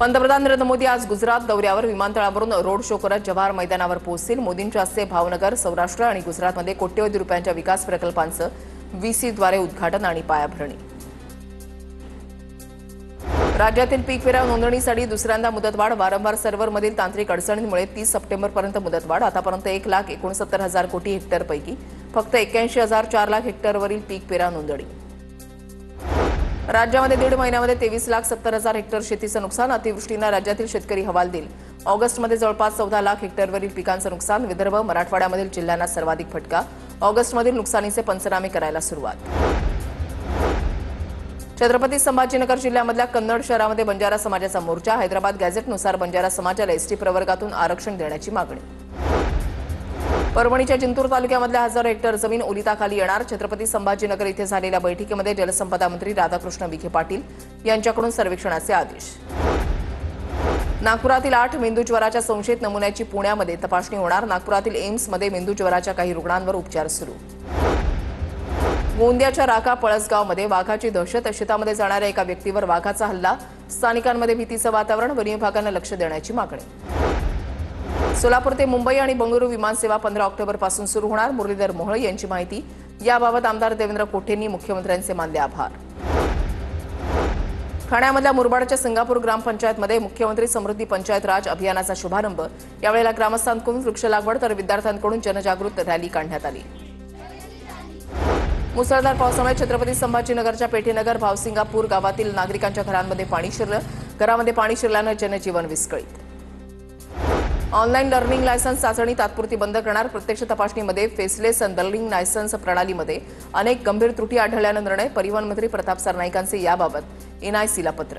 पंतप्रधान नरेंद्र मोदी आज गुजरात दौऱ्यावर विमानतळावरून रोड शो करत जवाहर मैदानावर पोहोचतील। मोदींच्या हस्ते भावनगर, सौराष्ट्र आणि गुजरातमध्ये कोट्यवधी रुपयांच्या विकास प्रकल्पांचं व्हीसीद्वारे उद्घाटन आणि पायाभरणी। राज्यातील पीक पेरा नोंदणीसाठी दुसऱ्यांदा मुदतवाढ। वारंवार सर्व्हरमधील तांत्रिक अडचणींमुळे 30 सप्टेंबरपर्यंत मुदतवाढ। आतापर्यंत 1,69,000 कोटी हेक्टरपैकी फक्त 81,004 लाख हेक्टरवरील पीक पेरा नोंदणी। राज्यामध्ये दीड महिन्यामध्ये 23,70,000 हेक्टर शेतीचं नुकसान। अतिवृष्टीने राज्यातील शेतकरी हवालदिल। ऑगस्टमध्ये जवळपास 14 लाख हेक्टरवरील पिकांचं नुकसान। विदर्भ, मराठवाड्यामधील जिल्ह्यांना सर्वाधिक फटका। ऑगस्टमधील नुकसानीचे पंचनामे करायला सुरुवात। छत्रपती संभाजीनगर जिल्ह्यामधल्या कन्नड शहरामध्ये बंजारा समाजाचा मोर्चा। हैदराबाद गॅझेटनुसार बंजारा समाजाला एसटी प्रवर्गातून आरक्षण देण्याची मागणी। परभणीच्या जिंतूर तालुक्यामधल्या हजारो हेक्टर जमीन ओलिताखाली येणार। छत्रपती संभाजीनगर इथे झालेल्या बैठकीमध्ये जलसंपदा मंत्री राधाकृष्ण विखे पाटील यांच्याकडून सर्वेक्षणाचे आदेश। नागपुरातील 8 मेंदूज्वराच्या संशयित नमुन्याची पुण्यामध्ये तपासणी होणार। नागपुरातील एम्समध्ये मेंदूज्वराच्या काही रुग्णांवर उपचार सुरू। गोंदियाच्या राका पळसगावमध्ये वाघाची दहशत। शेतामध्ये जाणाऱ्या एका व्यक्तीवर वाघाचा हल्ला। स्थानिकांमध्ये भीतीचं वातावरण। वन विभागानं लक्ष देण्याची मागणी। सोलापूर ते मुंबई आणि बंगळुरू विमानसेवा 15 ऑक्टोबरपासून सुरू होणार। मुरलीधर मोहोळ यांची माहिती। याबाबत आमदार देवेंद्र कोठेंनी मुख्यमंत्र्यांचे मानले आभार। ठाण्यामधल्या मुरबाडच्या सिंगापूर ग्रामपंचायतमध्ये मुख्यमंत्री समृद्धी पंचायत राज अभियानाचा शुभारंभ। यावेळेला ग्रामस्थांकडून वृक्ष लागवड तर विद्यार्थ्यांकडून जनजागृती रॅली काढण्यात आली। मुसळधार पावसामुळे छत्रपती संभाजीनगरच्या पेठेनगर, भावसिंगापूर गावातील नागरिकांच्या घरांमध्ये पाणी शिरलं। घरामध्ये पाणी शिरल्यानं जनजीवन विस्कळीत। ऑनलाईन लर्निंग लायसन्स चाचणी तात्पुरती बंद करणार। प्रत्यक्ष तपासणीमध्ये फेसलेस लर्निंग लायसन्स प्रणालीमध्ये अनेक गंभीर त्रुटी आढळल्यानं निर्णय। परिवहन मंत्री प्रताप सरनाईकांचे याबाबत एनआयसीला पत्र।